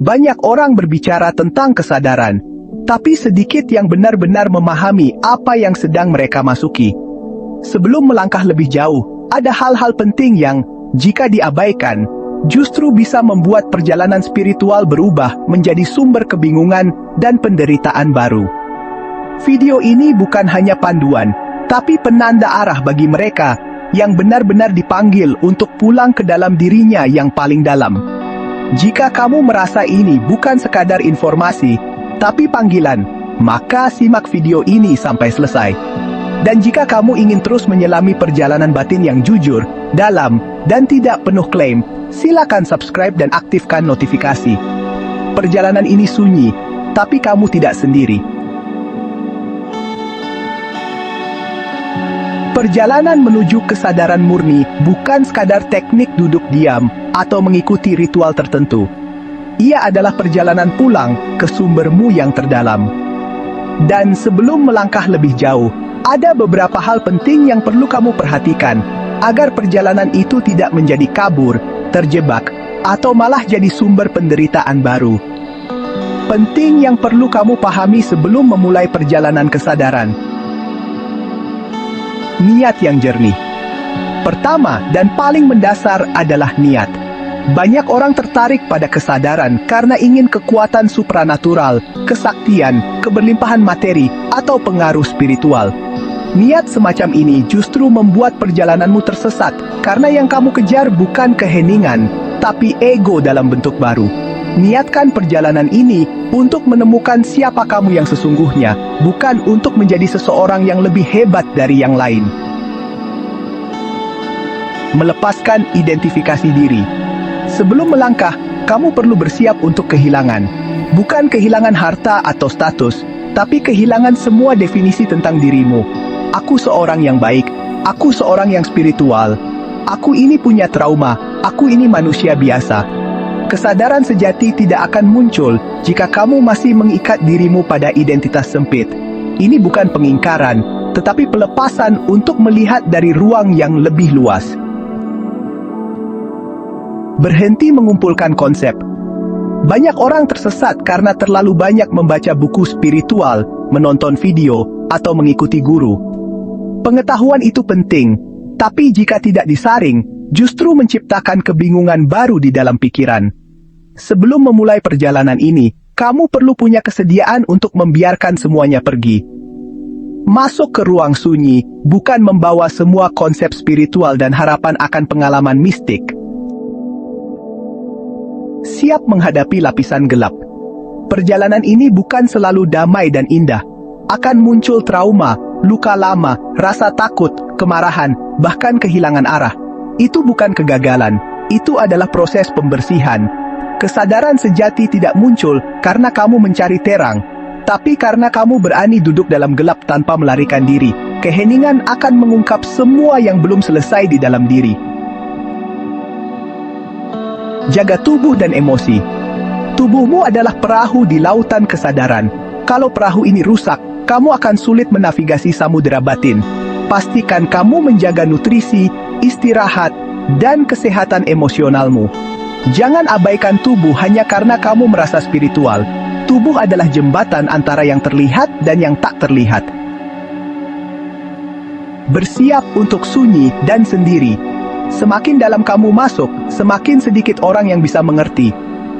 Banyak orang berbicara tentang kesadaran, tapi sedikit yang benar-benar memahami apa yang sedang mereka masuki. Sebelum melangkah lebih jauh, ada hal-hal penting yang, jika diabaikan, justru bisa membuat perjalanan spiritual berubah menjadi sumber kebingungan dan penderitaan baru. Video ini bukan hanya panduan, tapi penanda arah bagi mereka yang benar-benar dipanggil untuk pulang ke dalam dirinya yang paling dalam. Jika kamu merasa ini bukan sekadar informasi, tapi panggilan, maka simak video ini sampai selesai. Dan jika kamu ingin terus menyelami perjalanan batin yang jujur, dalam, dan tidak penuh klaim, silakan subscribe dan aktifkan notifikasi. Perjalanan ini sunyi, tapi kamu tidak sendiri. Perjalanan menuju kesadaran murni bukan sekadar teknik duduk diam atau mengikuti ritual tertentu. Ia adalah perjalanan pulang ke sumbermu yang terdalam. Dan sebelum melangkah lebih jauh, ada beberapa hal penting yang perlu kamu perhatikan agar perjalanan itu tidak menjadi kabur, terjebak, atau malah jadi sumber penderitaan baru. Penting yang perlu kamu pahami sebelum memulai perjalanan kesadaran. Niat yang jernih. Pertama dan paling mendasar adalah niat. Banyak orang tertarik pada kesadaran karena ingin kekuatan supranatural, kesaktian, keberlimpahan materi, atau pengaruh spiritual. Niat semacam ini justru membuat perjalananmu tersesat, karena yang kamu kejar bukan keheningan, tapi ego dalam bentuk baru. Niatkan perjalanan ini untuk menemukan siapa kamu yang sesungguhnya, bukan untuk menjadi seseorang yang lebih hebat dari yang lain. Melepaskan identifikasi diri. Sebelum melangkah, kamu perlu bersiap untuk kehilangan. Bukan kehilangan harta atau status, tapi kehilangan semua definisi tentang dirimu. Aku seorang yang baik, aku seorang yang spiritual, aku ini punya trauma, aku ini manusia biasa. Kesadaran sejati tidak akan muncul jika kamu masih mengikat dirimu pada identitas sempit. Ini bukan pengingkaran, tetapi pelepasan untuk melihat dari ruang yang lebih luas. Berhenti mengumpulkan konsep. Banyak orang tersesat karena terlalu banyak membaca buku spiritual, menonton video, atau mengikuti guru. Pengetahuan itu penting, tapi jika tidak disaring, justru menciptakan kebingungan baru di dalam pikiran. Sebelum memulai perjalanan ini, kamu perlu punya kesediaan untuk membiarkan semuanya pergi. Masuk ke ruang sunyi, bukan membawa semua konsep spiritual dan harapan akan pengalaman mistik. Siap menghadapi lapisan gelap. Perjalanan ini bukan selalu damai dan indah. Akan muncul trauma, luka lama, rasa takut, kemarahan, bahkan kehilangan arah. Itu bukan kegagalan, itu adalah proses pembersihan. Kesadaran sejati tidak muncul karena kamu mencari terang, tapi karena kamu berani duduk dalam gelap tanpa melarikan diri. Keheningan akan mengungkap semua yang belum selesai di dalam diri. Jaga tubuh dan emosi. Tubuhmu adalah perahu di lautan kesadaran. Kalau perahu ini rusak, kamu akan sulit menavigasi samudera batin. Pastikan kamu menjaga nutrisi, istirahat, dan kesehatan emosionalmu. Jangan abaikan tubuh hanya karena kamu merasa spiritual. Tubuh adalah jembatan antara yang terlihat dan yang tak terlihat. Bersiap untuk sunyi dan sendiri. Semakin dalam kamu masuk, semakin sedikit orang yang bisa mengerti.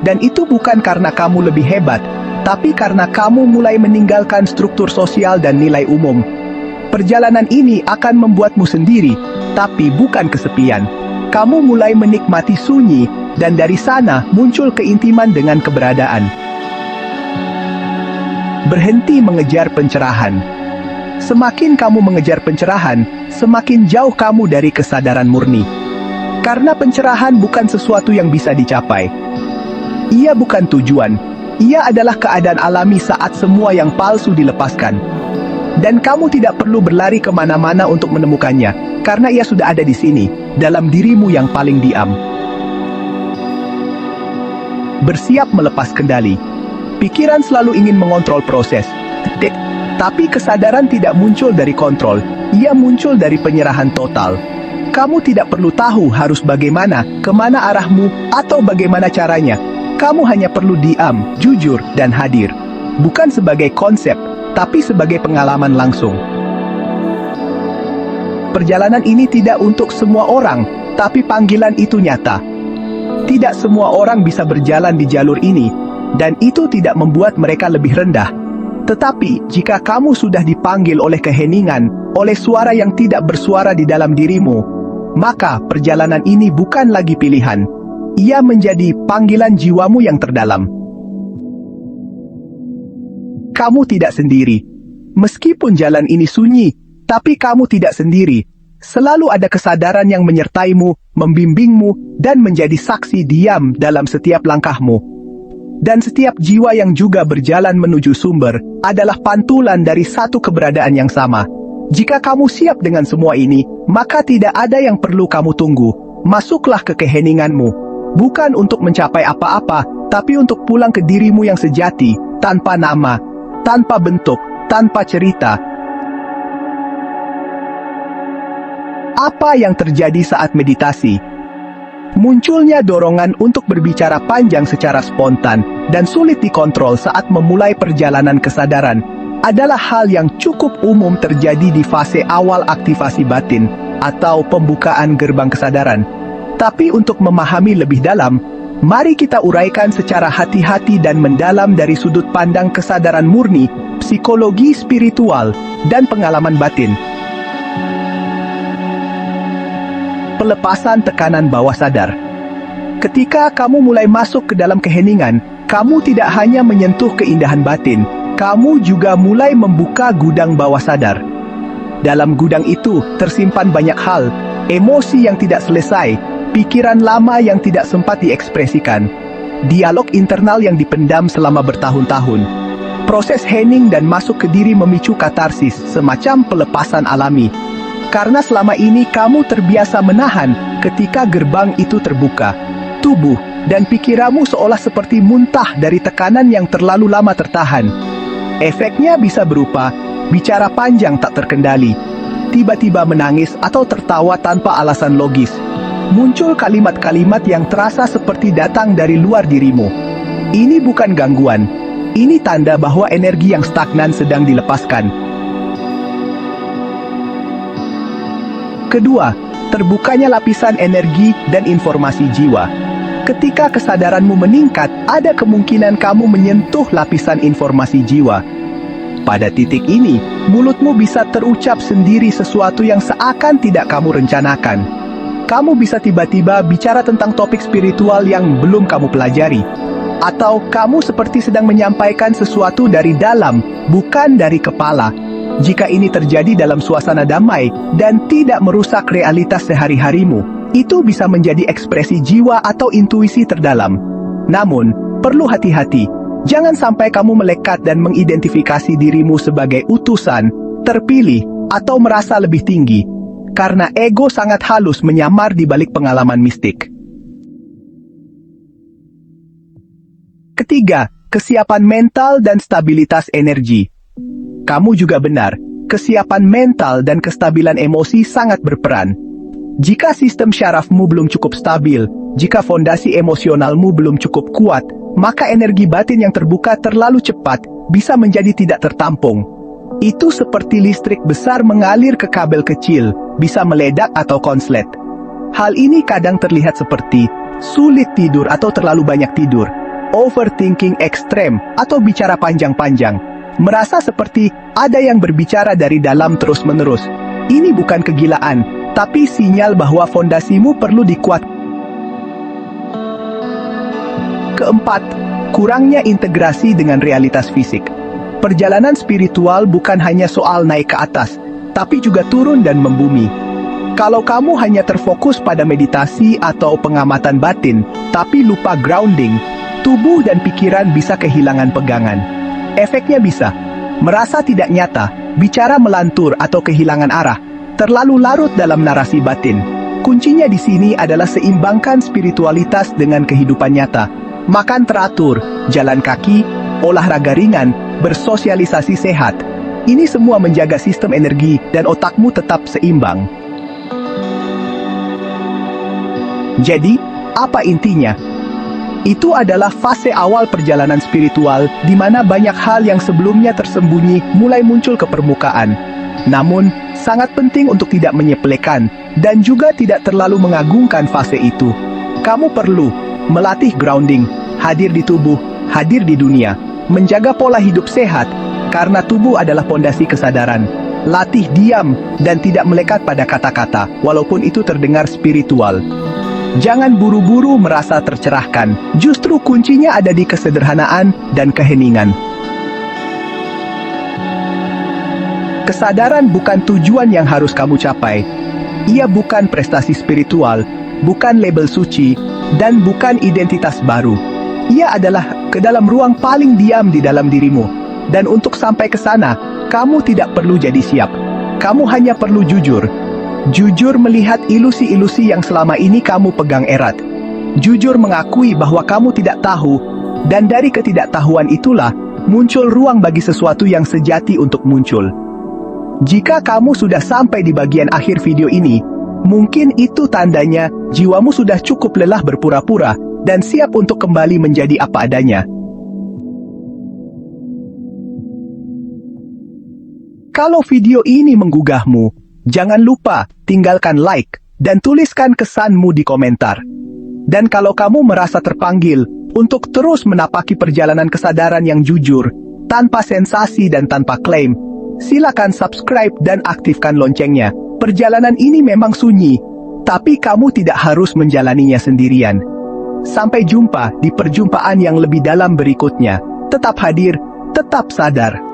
Dan itu bukan karena kamu lebih hebat, tapi karena kamu mulai meninggalkan struktur sosial dan nilai umum. Perjalanan ini akan membuatmu sendiri, tapi bukan kesepian. Kamu mulai menikmati sunyi, dan dari sana muncul keintiman dengan keberadaan. Berhenti mengejar pencerahan. Semakin kamu mengejar pencerahan, semakin jauh kamu dari kesadaran murni. Karena pencerahan bukan sesuatu yang bisa dicapai. Ia bukan tujuan. Ia adalah keadaan alami saat semua yang palsu dilepaskan. Dan kamu tidak perlu berlari kemana-mana untuk menemukannya, karena ia sudah ada di sini, dalam dirimu yang paling diam. Bersiap melepas kendali. Pikiran selalu ingin mengontrol proses. Tapi kesadaran tidak muncul dari kontrol, ia muncul dari penyerahan total. Kamu tidak perlu tahu harus bagaimana, kemana arahmu, atau bagaimana caranya. Kamu hanya perlu diam, jujur, dan hadir. Bukan sebagai konsep, tapi sebagai pengalaman langsung. Perjalanan ini tidak untuk semua orang, tapi panggilan itu nyata. Tidak semua orang bisa berjalan di jalur ini, dan itu tidak membuat mereka lebih rendah. Tetapi, jika kamu sudah dipanggil oleh keheningan, oleh suara yang tidak bersuara di dalam dirimu, maka perjalanan ini bukan lagi pilihan. Ia menjadi panggilan jiwamu yang terdalam. Kamu tidak sendiri. Meskipun jalan ini sunyi, tapi kamu tidak sendiri. Selalu ada kesadaran yang menyertaimu, membimbingmu, dan menjadi saksi diam dalam setiap langkahmu. Dan setiap jiwa yang juga berjalan menuju sumber adalah pantulan dari satu keberadaan yang sama. Jika kamu siap dengan semua ini, maka tidak ada yang perlu kamu tunggu. Masuklah ke keheninganmu. Bukan untuk mencapai apa-apa, tapi untuk pulang ke dirimu yang sejati, tanpa nama, tanpa bentuk, tanpa cerita. Apa yang terjadi saat meditasi? Munculnya dorongan untuk berbicara panjang secara spontan dan sulit dikontrol saat memulai perjalanan kesadaran adalah hal yang cukup umum terjadi di fase awal aktivasi batin atau pembukaan gerbang kesadaran. Tapi untuk memahami lebih dalam, mari kita uraikan secara hati-hati dan mendalam dari sudut pandang kesadaran murni, psikologi spiritual, dan pengalaman batin. Pelepasan tekanan bawah sadar. Ketika kamu mulai masuk ke dalam keheningan, kamu tidak hanya menyentuh keindahan batin, kamu juga mulai membuka gudang bawah sadar. Dalam gudang itu tersimpan banyak hal, emosi yang tidak selesai, pikiran lama yang tidak sempat diekspresikan, dialog internal yang dipendam selama bertahun-tahun. Proses hening dan masuk ke diri memicu katarsis, semacam pelepasan alami. Karena selama ini kamu terbiasa menahan, ketika gerbang itu terbuka, tubuh dan pikiranmu seolah seperti muntah dari tekanan yang terlalu lama tertahan. Efeknya bisa berupa bicara panjang tak terkendali, tiba-tiba menangis atau tertawa tanpa alasan logis. Muncul kalimat-kalimat yang terasa seperti datang dari luar dirimu. Ini bukan gangguan, ini tanda bahwa energi yang stagnan sedang dilepaskan. Kedua, terbukanya lapisan energi dan informasi jiwa. Ketika kesadaranmu meningkat, ada kemungkinan kamu menyentuh lapisan informasi jiwa. Pada titik ini, mulutmu bisa terucap sendiri sesuatu yang seakan tidak kamu rencanakan. Kamu bisa tiba-tiba bicara tentang topik spiritual yang belum kamu pelajari. Atau kamu seperti sedang menyampaikan sesuatu dari dalam, bukan dari kepala. Jika ini terjadi dalam suasana damai dan tidak merusak realitas sehari-harimu, itu bisa menjadi ekspresi jiwa atau intuisi terdalam. Namun, perlu hati-hati. Jangan sampai kamu melekat dan mengidentifikasi dirimu sebagai utusan, terpilih, atau merasa lebih tinggi. Karena ego sangat halus menyamar di balik pengalaman mistik. Ketiga, kesiapan mental dan stabilitas energi. Kamu juga benar, kesiapan mental dan kestabilan emosi sangat berperan. Jika sistem syarafmu belum cukup stabil, jika fondasi emosionalmu belum cukup kuat, maka energi batin yang terbuka terlalu cepat bisa menjadi tidak tertampung. Itu seperti listrik besar mengalir ke kabel kecil, bisa meledak atau konslet. Hal ini kadang terlihat seperti sulit tidur atau terlalu banyak tidur, overthinking ekstrem atau bicara panjang-panjang. Merasa seperti ada yang berbicara dari dalam terus-menerus. Ini bukan kegilaan, tapi sinyal bahwa fondasimu perlu dikuatkan. Keempat, kurangnya integrasi dengan realitas fisik. Perjalanan spiritual bukan hanya soal naik ke atas, tapi juga turun dan membumi. Kalau kamu hanya terfokus pada meditasi atau pengamatan batin, tapi lupa grounding, tubuh dan pikiran bisa kehilangan pegangan. Efeknya bisa merasa tidak nyata, bicara melantur atau kehilangan arah, terlalu larut dalam narasi batin. Kuncinya di sini adalah seimbangkan spiritualitas dengan kehidupan nyata. Makan teratur, jalan kaki, olahraga ringan, bersosialisasi sehat. Ini semua menjaga sistem energi dan otakmu tetap seimbang. Jadi, apa intinya? Itu adalah fase awal perjalanan spiritual di mana banyak hal yang sebelumnya tersembunyi mulai muncul ke permukaan. Namun, sangat penting untuk tidak menyepelekan dan juga tidak terlalu mengagungkan fase itu. Kamu perlu melatih grounding, hadir di tubuh, hadir di dunia, menjaga pola hidup sehat, karena tubuh adalah pondasi kesadaran. Latih diam dan tidak melekat pada kata-kata, walaupun itu terdengar spiritual. Jangan buru-buru merasa tercerahkan, justru kuncinya ada di kesederhanaan dan keheningan. Kesadaran bukan tujuan yang harus kamu capai. Ia bukan prestasi spiritual, bukan label suci, dan bukan identitas baru. Ia adalah ke dalam ruang paling diam di dalam dirimu. Dan untuk sampai ke sana, kamu tidak perlu jadi siap. Kamu hanya perlu jujur. Jujur melihat ilusi-ilusi yang selama ini kamu pegang erat. Jujur mengakui bahwa kamu tidak tahu, dan dari ketidaktahuan itulah muncul ruang bagi sesuatu yang sejati untuk muncul. Jika kamu sudah sampai di bagian akhir video ini, mungkin itu tandanya jiwamu sudah cukup lelah berpura-pura dan siap untuk kembali menjadi apa adanya. Kalau video ini menggugahmu, jangan lupa tinggalkan like dan tuliskan kesanmu di komentar. Dan kalau kamu merasa terpanggil untuk terus menapaki perjalanan kesadaran yang jujur, tanpa sensasi dan tanpa klaim, silakan subscribe dan aktifkan loncengnya. Perjalanan ini memang sunyi, tapi kamu tidak harus menjalaninya sendirian. Sampai jumpa di perjumpaan yang lebih dalam berikutnya. Tetap hadir, tetap sadar.